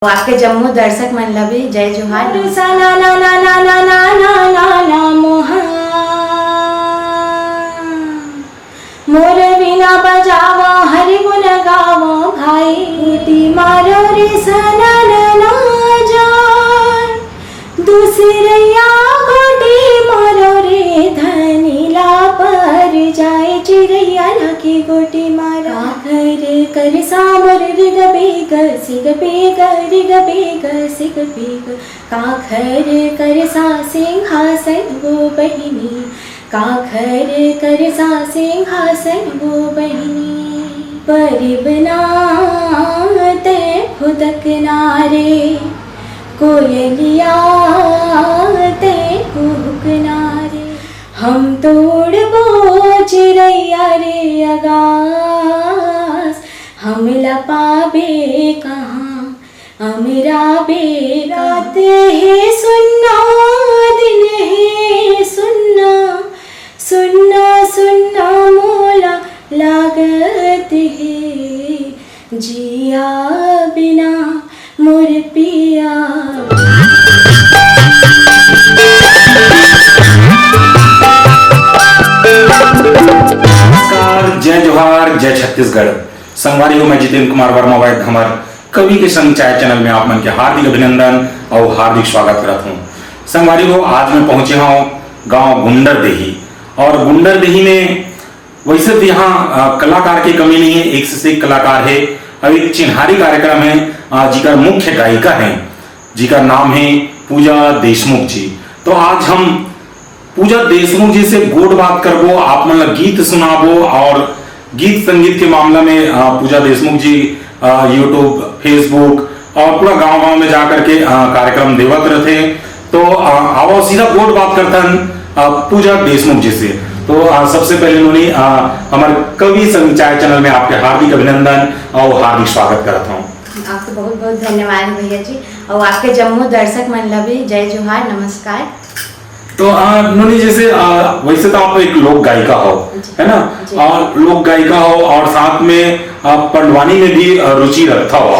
आपके जम्मू दर्शक मन ला भी जय जोहार। मोर बिना बजावा हरि गुण गावो भाई ती मारो रे सनन ना जान दूसरिया गोटी मारो रे धनीला पर जाए चिड़ैया लकी गोटी मारा कर सामर रिग बेग सिग बेग रिग बेग सिग बेग काखर कर सा सिंहासन वो बहिनी काखर कर सा सिंहासन वो बहिनी परिव बनाते खुदक नारे कोयलिया ते कुहक नारे हम तोड़बो चिड़ैया रे आगास हम लपाबे कहाँ अमरा बे रात है सुन्ना दिन है सुन्ना सुन्ना सुन्ना मोला लागत है जिया बिना मोर पिया। नमस्कार, जय जोहार, जय छत्तीसगढ़। संगवारी हो मैं जितेंद्र कुमार वर्मा वाइट हमार कवि के संग चाय चैनल में आप मन के हार्दिक अभिनंदन और हार्दिक स्वागत करता हूँ। संगवारी हो आज मैं पहुंचे हूँ गांव गुंडरदेही और गुंडरदेही में वैसे भी यहाँ कलाकार की कमी नहीं है, एक से एक कलाकार है और एक चिन्हारी कार्यक्रम है जिकर मुख्य गायिका है जिकर नाम है पूजा देशमुख जी। तो आज हम पूजा देशमुख जी से गोड बात करबो, आप मतलब गीत सुनाबो और गीत संगीत के मामला में पूजा देशमुख जी यूट्यूब फेसबुक और पूरा गांव में जाकर के कार्यक्रम देवत रहते। तो आओ सीधा गोड बात करता पूजा देशमुख जी से। तो सबसे पहले उन्होंने हमारे कवि संग चाय चैनल में आपके हार्दिक अभिनंदन और हार्दिक स्वागत करता हूँ। आपको बहुत बहुत धन्यवाद भैया जी और आपके जम्मू दर्शक मन ला भी जय जोहार, नमस्कार। तो नोनी जैसे वैसे तो आप एक लोक गायिका हो है ना, और लोक गायिका हो और साथ में पंडवानी में भी रुचि रखता हो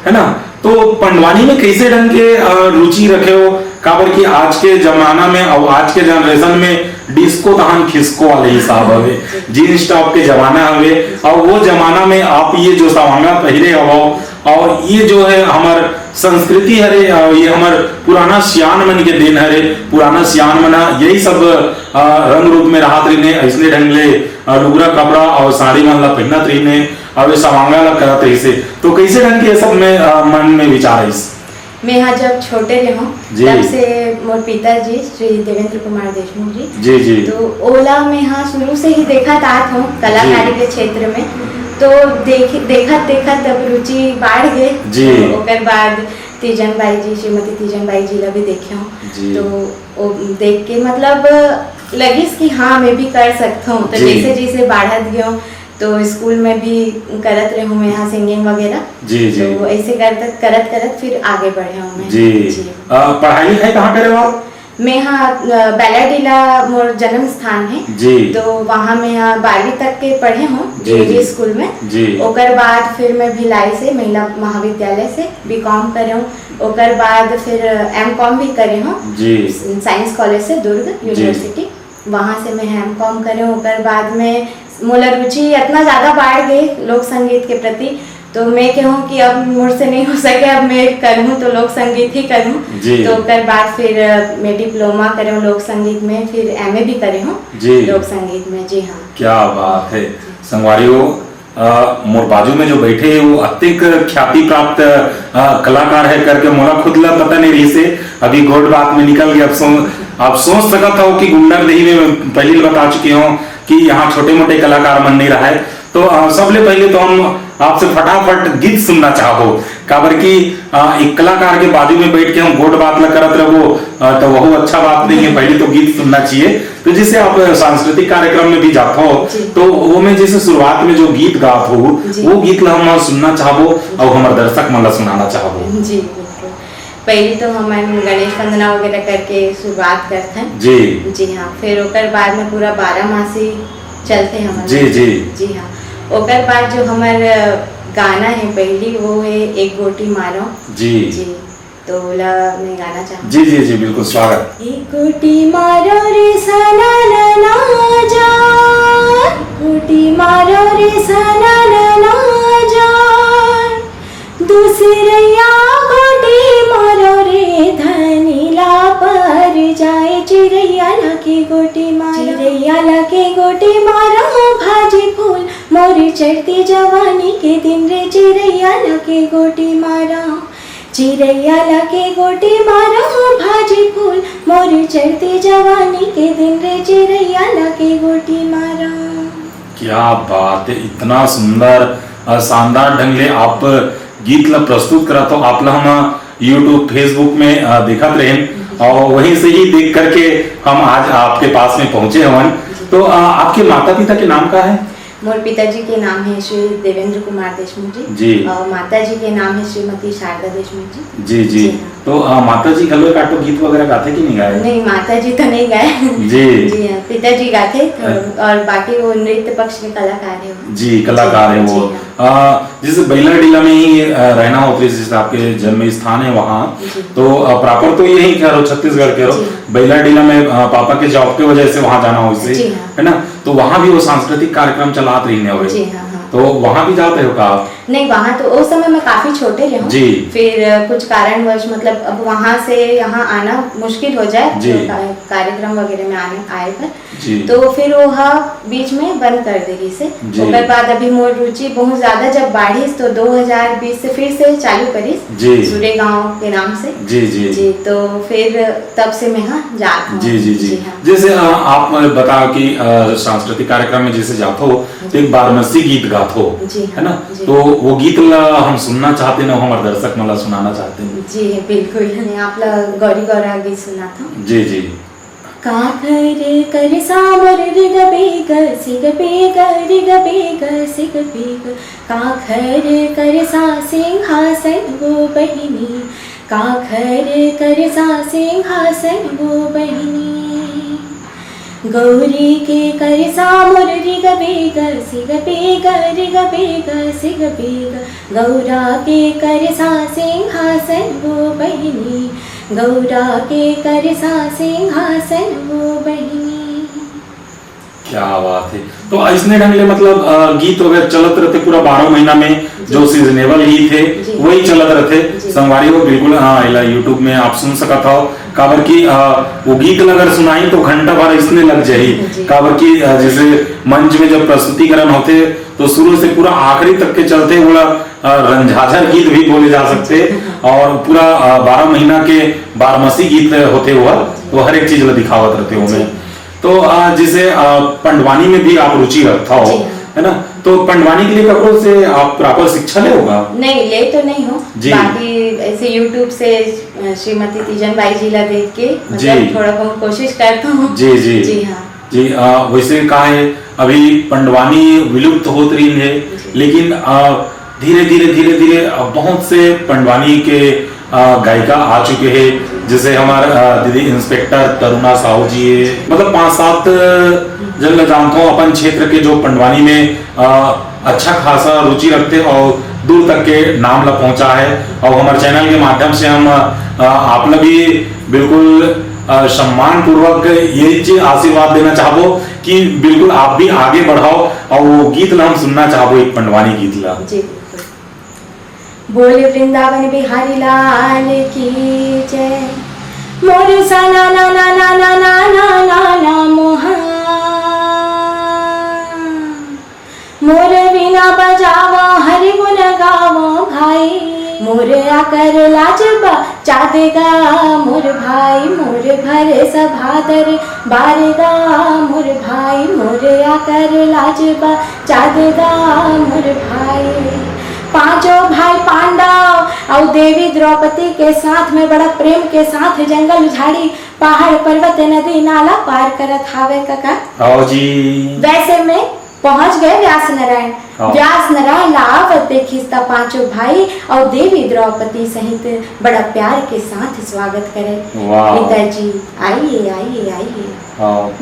है ना। तो पंडवानी में कैसे ढंग के रुचि रखे हो, काबर कि आज के जमाना में और आज के जनरेशन में डिस्को तहन खिसको वाले हिसाब हवे, जीन्स टॉप के जमाना हवे और वो जमाना में आप ये जो सवांगा पहरे हो और ये जो है हमार संस्कृति हरे, ये हमार पुराना सियान मन के दिन हरे, पुराना सियान मना यही सब रंग रूप में राहत रही ऐसने ढंग ले लुगरा कपड़ा और साड़ी मन ला पहनत रही और ये सवांगा ला करत रही से। तो कैसे ढंग के सब में मन में विचार है? मैं यहाँ जब छोटे रहे हूँ तब से मोर पिताजी श्री देवेंद्र कुमार देशमुख जी जी तो ओला में यहाँ शुरू से ही देखा तात हूँ कलाकारी के क्षेत्र में। तो देखा तब रुचि बढ़ गए। तो ओकर बाद तीजन बाई जी श्रीमती तीजन बाई जी ला भी देखे हूँ। तो देख के मतलब लगी कि हाँ मैं भी कर सकता हूँ। तो जैसे जैसे बढ़त गया तो स्कूल में भी करत रहे हूँ मैं यहाँ सिंगिंग वगैरह तो ऐसे करत फिर आगे बढ़े हूँ मैं जी। पढ़ाई लिखाई कहाँ करे हो? मैं यहाँ बेलाडीला मोर जन्म स्थान है जी। तो वहाँ मैं यहाँ 12वीं तक के पढ़े हूँ जी स्कूल में जी। ओकर बाद फिर मैं भिलाई से महिला महाविद्यालय से बीकॉम करे हूँ। ओकर बाद फिर एमकॉम भी करे हूँ साइंस कॉलेज से दुर्ग यूनिवर्सिटी, वहाँ से मैं एमकॉम करे हूँ। ओकर बाद में मोला रुचि इतना ज्यादा बढ़ गई लोक संगीत के प्रति, तो मैं कहूँ कि अब मुझसे नहीं हो सके, अब मैं करूँ तो लोक संगीत ही करूँ। तो उसके बाद फिर मैं डिप्लोमा करूँ लोक संगीत में, फिर एमए भी करे हूँ लोक संगीत में जी। हाँ क्या बात है। संगवारी हो मोर बाजू में जो बैठे वो अत्यधिक ख्याति प्राप्त कलाकार है करके मोला खुद ला पता नहीं रही से अभी गोड बात में निकल गया। आप सोच सकता हो कि गुंडरदेही में पहले बता चुके हो कि यहाँ छोटे मोटे कलाकार मन नहीं रहा है। तो सबले पहले तो हम आपसे फटाफट गीत सुनना चाहो, काबर कि एक कलाकार के बाजू में बैठ के हम गोड बात ला करत रहो तो वह अच्छा बात नहीं है, पहले तो गीत सुनना चाहिए। तो जैसे आप सांस्कृतिक कार्यक्रम में भी जाते हो तो वो में जैसे शुरुआत में जो गीत गात हो वो गीत ला हम सुनना चाहो और हमारे दर्शक मन ला सुनाना चाहो जी। पहले तो हम गणेश वंदना वगैरह करके शुरुआत करते हैं जी हाँ। फिर ओकर बाद में पूरा 12 मासी चलते हैं जी जी जी हाँ। ओकर बाद जो हमारे गाना है पहली, वो है एक गोटी मारो। जी जी, तो बोला मैं गाना चाहूँ। जी जी जी बिल्कुल, स्वागत। एक गोटी मारो रे सना ना जान, गोटी मारो रे सना ना जान, दूसरिया गोटी मारो रे धनीला पर जाए, चिड़ैया लगे गोटी मारो, चिड़ैया लगे गोटी मारो, भाजी फूल मोरी चढ़ती जवानी के दिन रे, चिड़ैया लगे गोटी मारो, चिड़ैया लगे गोटी मारो, भाजी फूल मोरी चढ़ती जवानी के दिन रे, चिड़ैया लगे गोटी मारो। क्या बात है, इतना सुंदर शानदार ढंग ले आप गीत ला प्रस्तुत करा, तो आप ला हम यूट्यूब फेसबुक में देखत रहे और वहीं से ही देख करके हम आज आपके पास में पहुंचे हवन। तो आपके माता पिता के नाम का है? मोर पिताजी के नाम है श्री देवेंद्र कुमार देशमुख जी और माता जी के नाम है श्रीमती शारदा देशमुख जी। जी जी, तो माता जी गलो काटो गीत वगैरह गाते कि नहीं गाए? नहीं, माता जी तो नहीं गाए। जी जी हाँ, पिताजी गाते और बाकी वो नृत्य पक्ष में कलाकार है। जी कलाकार है वो। जैसे बैलाडीला में ही रहना होता है, जैसे आपके जन्म स्थान है वहाँ, तो प्रॉपर तो यही कह रहे हो छत्तीसगढ़ के रहो, बैलाडीला में पापा के जॉब की वजह से वहाँ जाना हो इसलिए, है ना? तो वहाँ भी वो सांस्कृतिक कार्यक्रम चलाते रही हो, तो वहाँ भी जाते हो का? नहीं, वहाँ तो उस समय मैं काफी छोटे रहे हूँ, फिर कुछ कारणवश मतलब अब वहाँ से यहाँ आना मुश्किल हो जाए कार्यक्रम वगैरह में आए पर, तो फिर वो बीच में बंद कर देगी से। उसके बाद अभी मोर रुचि बहुत ज्यादा जब बढ़ी तो 2020 से फिर से चालू करी सूर्य गांव के नाम से। जी जी जी, तो फिर तब से मैं जात हूँ। जी जी जी, जैसे आप बताओ कि सांस्कृतिक कार्यक्रम में जैसे जाते हो तो एक बारमसी गीत गाते हो, है ना? तो वो गीत हम सुनना चाहते ना, हमारे दर्शक मला सुनाना चाहते हैं। जी बिल्कुल, आप गौरी गौरा गीत सुनाता हूँ। जी जी। का कर सामर रिग बेग सिग बेग रिग बेग सिग बेग, का कर सा सिंहासन वो बहिनी, का कर सा सिंहासन वो बहिनी, गौरी के कर सामर रिग बेग सिग बेग रिग बेग सिग बेग, गौरा के कर सा सिंहासन वो बहिनी, गौरा के कर सा सिंहासन वो बहिनी। क्या बात है। तो ऐसने ढंग ले मतलब गीत वगैरह चलत रहते पूरा 12 महीना में, जो सीजनेबल गीत है वही चलत रहते। संगवारी हो बिल्कुल यूट्यूब में आप सुन सकत हो, काबर की वो गीत अगर सुनाई तो घंटा भर इसने लग जाही, काबर की जैसे मंच में जब प्रस्तुतिकरण होते तो शुरू से पूरा आखिरी तक के चलते पूरा रंझाझर गीत भी बोले जा सकते, और पूरा 12 महीना के बारमसी गीत होते हुआ तो हर एक चीज दिखावत रहते हो। तो जैसे पंडवानी में भी आप रुचि रखता हो, है ना? तो पंडवानी के लिए कपड़ों से आप प्रॉपर शिक्षा ले होगा? नहीं, ले तो नहीं हो, बाकी ऐसे यूट्यूब से श्रीमती तीजन बाई जी ला देख के मतलब थोड़ा बहुत कोशिश करता हूँ। जी जी जी हाँ जी। वैसे कहा है अभी पंडवानी विलुप्त होत रही है, लेकिन धीरे धीरे धीरे धीरे बहुत से पंडवानी के गायिका आ चुके हैं, जैसे हमारे दीदी इंस्पेक्टर तरुणा साहू जी है, मतलब 5-7 जन मैं जानता हूँ अपन क्षेत्र के जो पंडवानी में अच्छा खासा रुचि रखते और दूर तक के नाम ला पहुंचा है। और हमारे चैनल के माध्यम से हम आप लोग भी बिल्कुल सम्मान पूर्वक यही चीज आशीर्वाद देना चाहबो कि बिल्कुल आप भी आगे बढ़ाओ और वो गीत ला हम सुनना चाहबो, एक पंडवानी गीत ला। बोले वृंदावन बिहारी लाल की जय, मोर सना ना ना ना ना ना ना ना ना मोहा, मोर बिना बजावा हरि गुण गावो भाई, मोर आकर लाजबा चादेगा मोर भाई, मोर भर सभादर बारेगा मोर भाई, मोर आकर लाजबा चादेगा मोर भाई। पांचों भाई पांडव और देवी द्रौपदी के साथ में बड़ा प्रेम के साथ जंगल झाड़ी पहाड़ पर्वत नदी नाला पार करत हावे काका। आओ जी। वैसे में पहुंच गए व्यास नारायण। व्यास नारायण लावत देखिस्ता पांचों भाई और देवी द्रौपदी सहित बड़ा प्यार के साथ स्वागत करे। पिताजी आइए आइए आइए।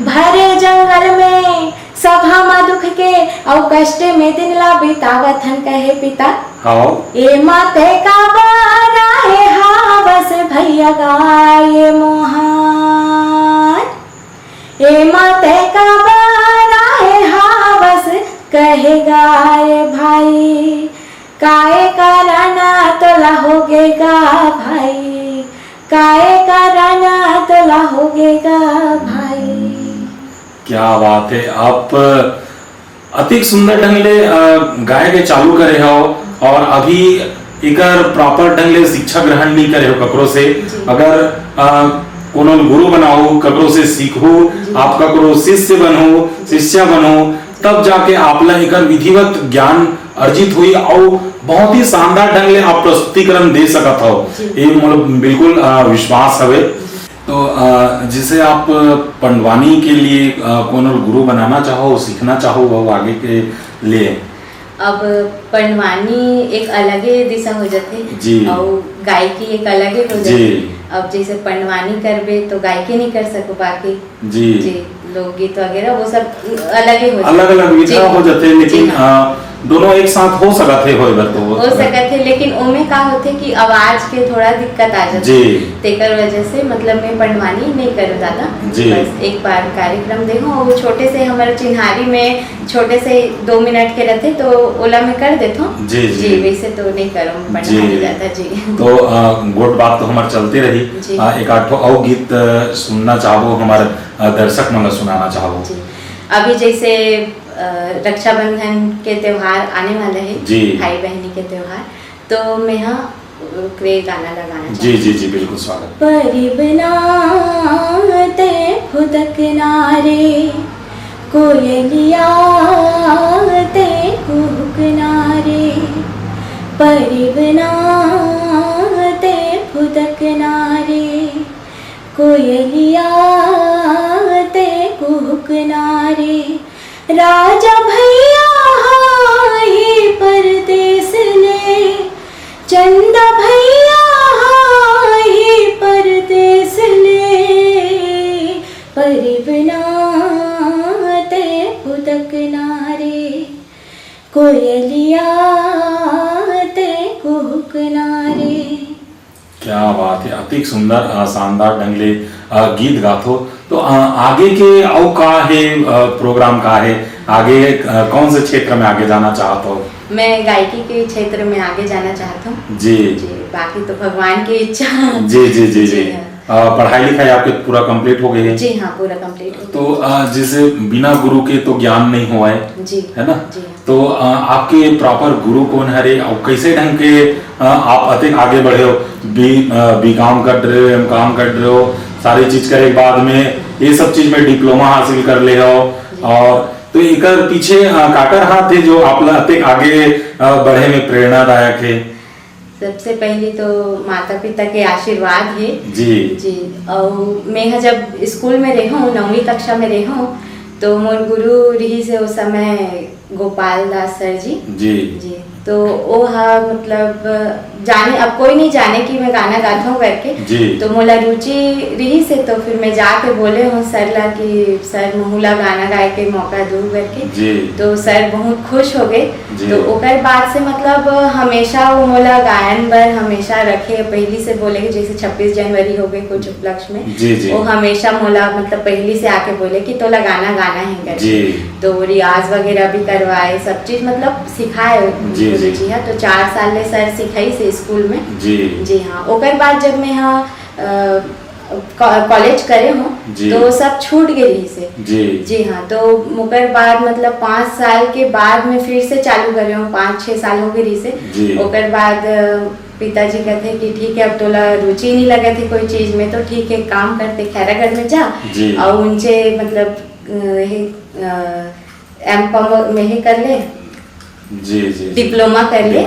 भरे जंगल में सभा में दुख के और कष्ट में दिन ला बितावत हन कहे पिता हाँ ए माते का बारा है हावस भैया गाये मोहान ए माते का बारा है हावस कहे गाये भाई काहे कराना तोला होगेगा भाई काहे कराना तोला होगेगा भाई। क्या बात है, आप अति सुंदर ढंग ले गाय के चालू करे हो और अभी एकर प्रॉपर ढंग ले शिक्षा ग्रहण नहीं करे हो ककरो से। अगर कोनो गुरु बनाओ ककरो से सीखो, आप ककरो शिष्य बनो शिष्या बनो, तब जाके आपला एकर विधिवत ज्ञान अर्जित हुई और बहुत ही शानदार ढंग ले आप प्रस्तुतिकरण दे सकत हो, ये मतलब बिल्कुल विश्वास हवे। तो जिसे आप पंडवानी के लिए कोनो गुरु बनाना चाहो, सीखना चाहो वो आगे के लिए, अब पंडवानी एक अलग ही दिशा हो जाती और गायकी एक अलग ही हो जाती। अब जैसे पंडवानी करबे तो गायकी नहीं कर सको, बाकी जी लोकगीत वगैरह वो सब अलग ही हो, अलग अलग विधा हो जाते, लेकिन दोनों एक साथ हो सकते हो सकते, लेकिन ओमे का होते कि आवाज के थोड़ा दिक्कत आ जाती है, तेकर वजह से मतलब मैं पंडवानी नहीं करूँ दादा। बस एक बार कार्यक्रम देखो और छोटे से हमारे चिन्हारी में छोटे से 2 मिनट के रहते तो ओला में कर देता हूँ जी, वैसे तो नहीं करूँ पंडवानी ज्यादा जी। तो गुड बात तो हमारे चलते रही। एक आठ और गीत सुनना चाहो हमारे दर्शक मन सुनाना चाहो। अभी जैसे रक्षाबंधन के त्योहार आने वाले हैं, भाई बहनी के त्योहार, तो मैं गाना लगाना जी जी जी बिल्कुल स्वागत। परिबनाते फुदक नारे कोयलिया ते कुहक नारे, परिबनाते फुदक नारे कोयलिया ते कुहक नारे, राजा भैया हाय परदेस ले, चंदा भैया हाय परदेस ले, परिबनाते फुदक नारे कोयलिया ते कुहक नारे। क्या बात है, अति सुंदर शानदार ढंग ले गीत गाथो। तो आगे के औ का है प्रोग्राम का है, आगे कौन से क्षेत्र में आगे जाना चाहते हो? मैं गायकी के क्षेत्र में आगे जाना चाहता हूँ जी। बाकी तो भगवान की इच्छा। जी जी जी जी। पढ़ाई लिखाई आपके पूरा कंप्लीट हो गई है? जी हाँ, पूरा कंप्लीट हो। तो जैसे बिना गुरु के तो ज्ञान नहीं हुआ है जी, है ना जी। तो आपके प्रॉपर गुरु कौन है रे और कैसे ढंग के आप अधिक आगे बढ़े हो? बी काम कर रहे हो, एम काम कर रहे हो, सारी चीज करे के बाद में ये सब चीज में डिप्लोमा हासिल कर ले हो, और तो एक पीछे काकर हाथ है जो आप अधिक आगे बढ़े में प्रेरणादायक है? सबसे पहले तो माता पिता के आशीर्वाद है जी जी। और मैं जब स्कूल में रही हूँ 9वीं कक्षा में रही हूँ तो मोर गुरु रही से उस समय गोपाल दास सर जी जी। तो वो मतलब जाने, अब कोई नहीं जाने कि मैं गाना गाता हूँ करके, तो मोला रुचि रही से तो फिर मैं जाके बोले हूँ सर ला कि सर मोहला गाना गाए के मौका दूँ करके, तो सर बहुत खुश हो गए। तो ओकर बाद से मतलब हमेशा वो मोला गायन बर हमेशा रखे, पहली से बोले कि जैसे 26 जनवरी हो गए कुछ उपलक्ष्य में, वो हमेशा मोला मतलब पहली से आके बोले कि तोला गाना गाना है करके, तो रियाज वगैरह भी करवाए, सब चीज मतलब सिखाए जी हाँ। तो 4 साल ले सर सिखाई से स्कूल में जी हाँ। ओकर बाद जब मैं कॉलेज करे हूँ तो सब छूट गई से जी हाँ। तो ओकर बाद मतलब 5 साल के बाद में फिर से चालू करे हूँ, 5-6 साल हो गई से। ओकर बाद पिताजी कहते कि ठीक है अब तोला रुचि नहीं लगे थे कोई चीज में, तो ठीक है काम करते खैरागढ़ में जा, और उनसे मतलब एम.कॉम में ही कर ले जी जी, डिप्लोमा कर ले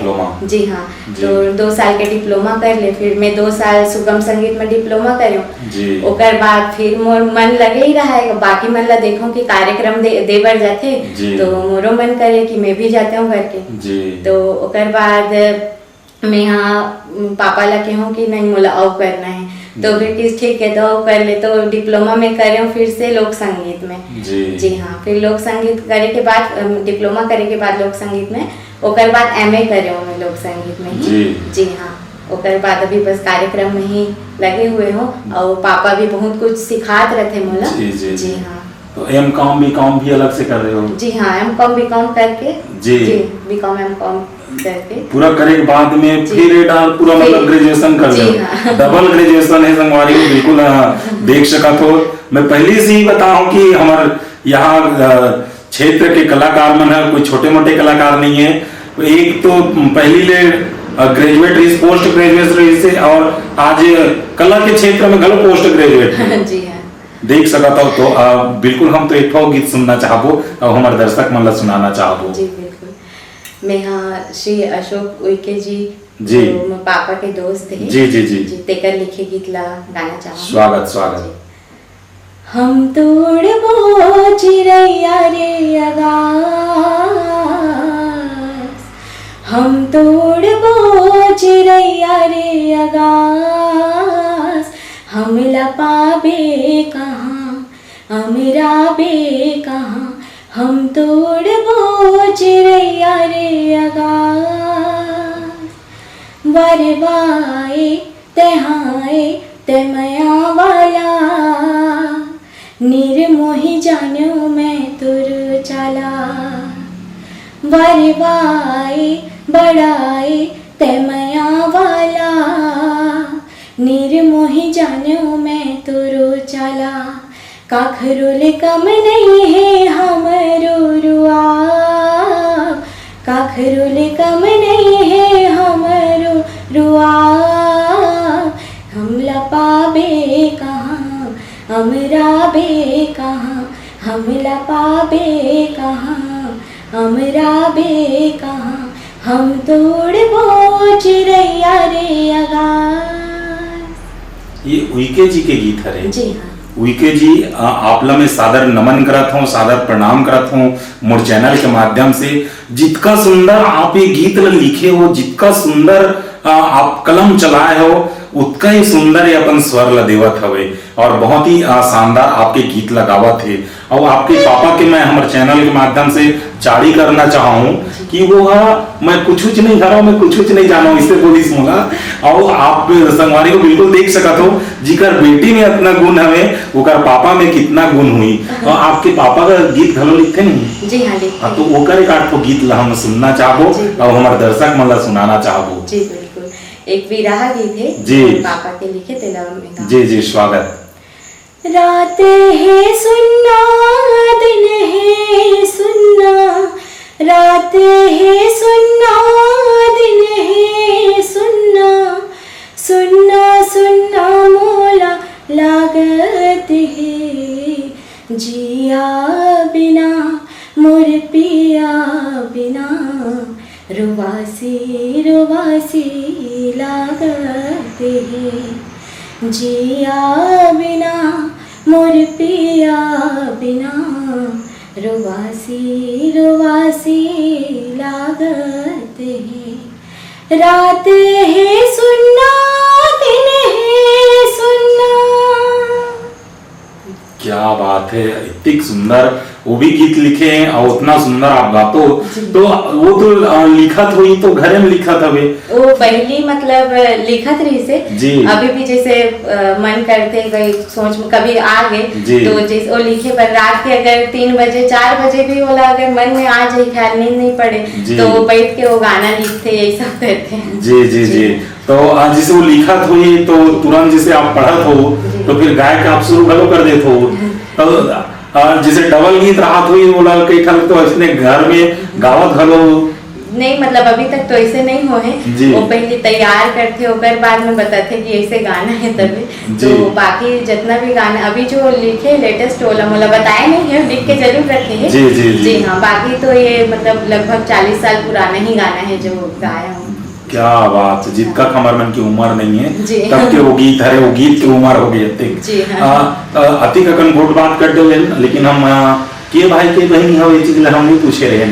जी हाँ। तो 2 साल के डिप्लोमा कर ले, फिर मैं 2 साल सुगम संगीत में डिप्लोमा करूँ। ओकर बाद फिर मोर मन लगे ही रहा है, बाकी मन ला देखो कि कार्यक्रम देवर जाते तो मोरो मन करे कि मैं भी जाते हूँ करके। तो ओकर बाद मैं यहाँ पापा ला कहूँ कि नहीं मोला और करना है, तो फिर किस ठीक है तो कर ले, तो डिप्लोमा में करे हूँ फिर से लोक संगीत में। जी हाँ, फिर लोक संगीत करे के बाद डिप्लोमा करे के बाद लोक संगीत में, ओकर बाद एमए करे हूँ मैं लोक संगीत में ही। जी हाँ, ओकर बाद अभी बस कार्यक्रम में ही लगे हुए हो, और पापा भी बहुत कुछ सिखात रहते मोला। जी हाँ, तो एम.कॉम बी.कॉम भी अलग से कर रहे हो? जी हाँ, एम.कॉम बी.कॉम करके जी बी.कॉम एम.कॉम करके पूरा करे के बाद में फिर पूरा मतलब ग्रेजुएशन कर रहे हो। डबल ग्रेजुएशन है संगवारी में, बिल्कुल देख सका। तो मैं पहले से ही बताऊं कि हमारे यहाँ क्षेत्र के कलाकार मन है, कोई छोटे मोटे कलाकार नहीं है। एक तो पहली ले ग्रेजुएट रही, पोस्ट ग्रेजुएट रही से, और आज कला के क्षेत्र में गलो पोस्ट ग्रेजुएट जी हाँ, देख सका था। तो बिल्कुल हम तो एक गीत सुनना चाहबो और हमारे दर्शक मन ला सुनाना चाहबो। जी बिल्कुल, मैं यहाँ श्री अशोक उइके जी तो पापा के दोस्त थे। जी जी जी जी, तेकर लिखे गीत ला गाना चाहूँ। स्वागत स्वागत। हम तोड़बो चिड़ैया रे आगास, हम तोड़बो चिड़ैया रे आगास, हमला पाबे कहाँ हमरा बे कहाँ, हम तोड़बो चिड़ैया रे आगास, बरवाए तहाए तमया वाला, निर्मोही जानो मैं तुर चला, बरवाए बड़ाए तमया वाला, निर्मोही जानो मैं तुर चला, काखरुल कम नहीं है हमरो रुआ, काखरुल कम नहीं है हमरो रुआ, हमला पाबे कहाँ हमरा बे कहाँ, हमला पाबे कहाँ हमरा बे कहाँ, हम तोड़बो चिड़ैया रे आगास। ये उइके जी के गीत है? जी हाँ, उइके जी आपला में सादर नमन करत हूँ, सादर प्रणाम करत हूँ मोर चैनल के माध्यम से। जितना सुंदर आप ये गीत लिखे हो, जितना सुंदर आप कलम चलाए हो, उतना ही सुंदर अपन स्वर ला देवत हवे, और बहुत ही शानदार आपके गीत लगावत थे। और आपके पापा के मैं हमारे चैनल के माध्यम से चाड़ी करना चाहूँ कि वो मैं कुछ नहीं कर रहा हूँ, मैं कुछ नहीं जाना हूँ, इससे बोली सुनूंगा। और आप संगवारी को बिल्कुल देख सकत हो, जिकर बेटी में इतना गुण हवे, उकर पापा में कितना गुण हुई। और आपके पापा का गीत घलो लिखते नहीं? जी हाँ, लिखते। तो ओकर एक आठ गीत ला हम सुनना चाहबो और हमारे दर्शक मन ला सुनाना चाहबो। जी बिल्कुल, एक विरहा गीत है जी, पापा के लिखे तेला में। जी जी स्वागत। रात है सुन्ना, दिन है सुन्ना, रात है सुन्ना, दिन है सुन्ना, सुन्ना सुन्ना मोला लागत है, जिया बिना मोर पिया बिना, रुवासी रुवासी लागत है, जिया बिना मोर पिया बिना, रुवासी रुवासी लागत है, रात है सुन्ना, दिन है सुन्ना। क्या बात है, इतनी सुंदर वो भी गीत लिखे हैं और उतना सुंदर आप गातो। तो वो तो लिखत हुई तो घरे में लिखत हवे? वो पहली मतलब लिखत रही से जी। अभी भी जैसे मन करते कोई सोच में कभी आ गए तो जैसे वो लिखे, पर रात के अगर 3 बजे 4 बजे भी होला अगर मन में आ जाए, ख्याल नींद नहीं पड़े तो बैठ के वो गाना लिखते, यही सब करते हैं। जी जी जी। तो जैसे वो लिखत हुई तो तुरंत जैसे आप पढ़त हो तो फिर गायक आप शुरू भलो कर देते हो, तो जैसे डबल गीत राहत हुई बोला कई ठल तो इसने घर में गावत भलो नहीं, मतलब अभी तक तो ऐसे नहीं हो है। वो पहले तैयार करते ओकर बाद में बताते कि ऐसे गाना है तभी। तो बाकी जितना भी गाना अभी जो लिखे लेटेस्ट होला मोला बताया नहीं है, लिख के जरूर रखे हैं। जी जी जी। जी हाँ, बाकी तो ये मतलब लगभग 40 साल पुराना ही गाना है जो गाया हूँ। क्या बात, जितका खमर मन की उम्र नहीं है तब के वो गीत है, वो गीत की उम्र हो गई अति ककन वोट बात कर दो, लेकिन हम के भाई के बहनी हो ये चीज हम नहीं पूछे रहे।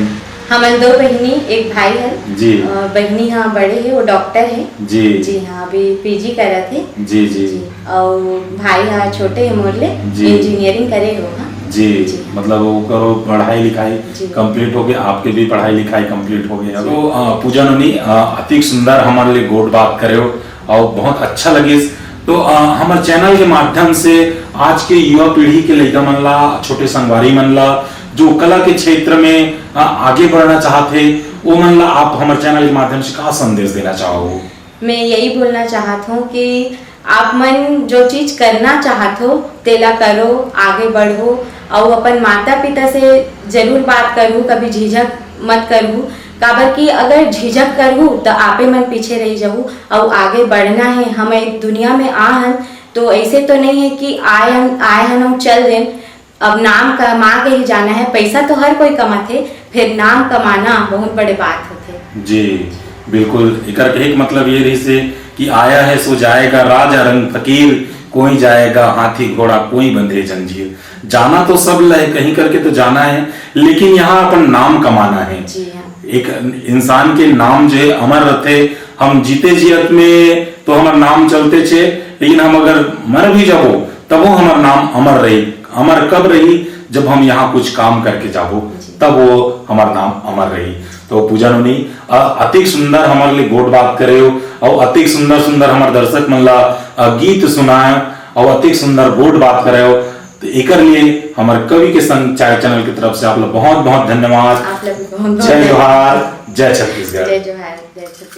हमारे 2 बहनी एक भाई है जी। बहनी हाँ बड़े है, वो डॉक्टर है जी जी हाँ, अभी पीजी कर रहे थे जी जी और भाई हाँ छोटे है मोरले, जी। इंजीनियरिंग करे हो हाँ जी, जी। मतलब वो करो पढ़ाई लिखाई जी। कंप्लीट हो गई, आपके भी पढ़ाई लिखाई कंप्लीट हो गई। तो पूजा नोनी अति सुंदर हमारे लिए गोट बात करे हो और बहुत अच्छा लगे। तो हमारे चैनल के माध्यम से आज के युवा पीढ़ी के लड़का मन ला, छोटे संगवारी मन ला जो कला के क्षेत्र में आगे बढ़ना चाहते, वो मन ला आप हमारे चैनल के माध्यम से क्या संदेश देना चाहोगे? मैं यही बोलना चाहत हूँ कि आप मन जो चीज करना चाहत हो तेला करो, आगे बढ़ो और अपन माता पिता से जरूर बात करूँ, कभी झिझक मत करूँ। काबर कि अगर झिझक करूँ तो आपे मन पीछे रह जाऊँ और आगे बढ़ना है। हमें दुनिया में आहन तो ऐसे तो नहीं है कि आए हन और चल दें। अब नाम कमा के ही जाना है, पैसा तो हर कोई कमाते, फिर नाम कमाना बहुत बड़े बात होते। जी बिल्कुल, एकर एक मतलब ये रही से कि आया है सो जाएगा, राजा रंग फकीर कोई जाएगा, हाथी घोड़ा कोई बंधे जंजीर। जाना तो सब लहे, कहीं करके तो जाना है, लेकिन यहाँ अपन नाम कमाना है। जी हाँ। एक इंसान के नाम जो है अमर रहते। हम जीते जियत में तो हमारा नाम चलते छे, लेकिन हम अगर मर भी जाबो तब वो हमारा नाम अमर रही। अमर कब रही? जब हम यहाँ कुछ काम करके जाबो तब वो हमारा नाम अमर रही। तो पूजा नोनी अति सुंदर हमारे लिए गोट बात करे हो और अति सुंदर सुंदर हमारे दर्शक मन ला गीत सुनाए और अति सुंदर गोट बात करे हो। तो एकर लिए हमारे कवि के संग चाय चैनल की तरफ से आप लोग बहुत बहुत धन्यवाद। आप लोग भी बहुत जय जोहार, जय छत्तीसगढ़। जय जोहार, जय छत्तीसगढ़।